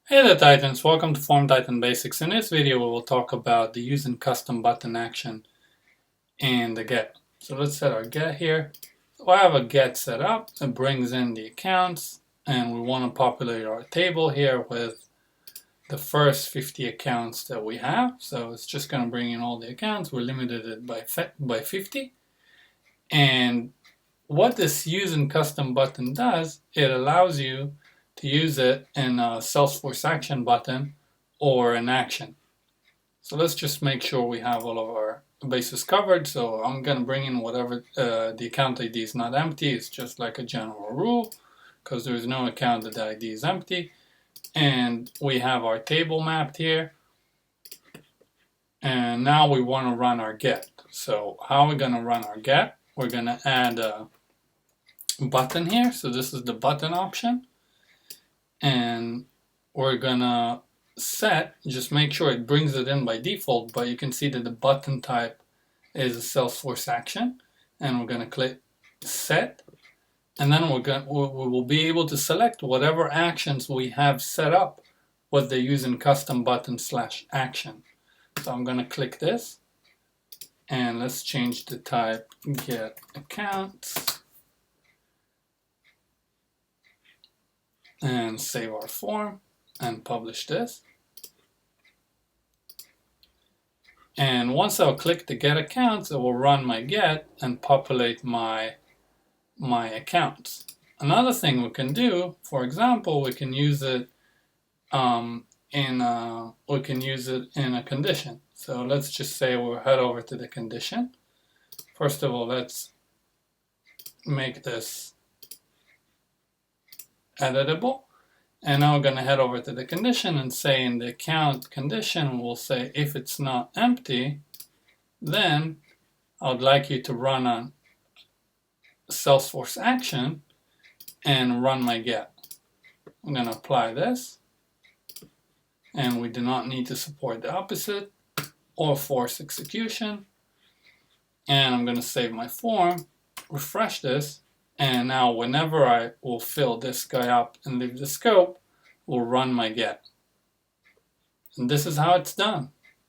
Hey there Titans, welcome to Form Titan Basics. In this video we will talk about the using custom button action in the get. So let's set our get here. So I have a get set up. It brings in the accounts and we want to populate our table here with the first 50 accounts that we have. So it's just going to bring in all the accounts. We're limited it by 50. And what this using custom button does, it allows you to use it in a Salesforce action button or an action. So let's just make sure we have all of our bases covered. So I'm going to bring in whatever the account ID is not empty. It's just like a general rule because there is no account that the ID is empty. And we have our table mapped here. And now we want to run our get. So how are we going to run our get? We're going to add a button here. So this is the button option. And we're gonna set, just make sure it brings it in by default, but you can see that the button type is a Salesforce action. And we're gonna click set. And then we will be able to select whatever actions we have set up with the using custom button / action. So I'm gonna click this. And let's change the type get accounts. And save our form and publish this. And once I'll click the get accounts, it will run my get and populate my accounts. Another thing we can do, for example, we can use it in a condition. So let's just say we'll head over to the condition. First of all, let's make this editable. And now we're going to head over to the condition and say in the account condition, we'll say if it's not empty, then I would like you to run on Salesforce action and run my get. I'm going to apply this. And we do not need to support the opposite or force execution. And I'm going to save my form, refresh this. And now whenever I will fill this guy up and leave the scope, we'll run my get. And this is how it's done.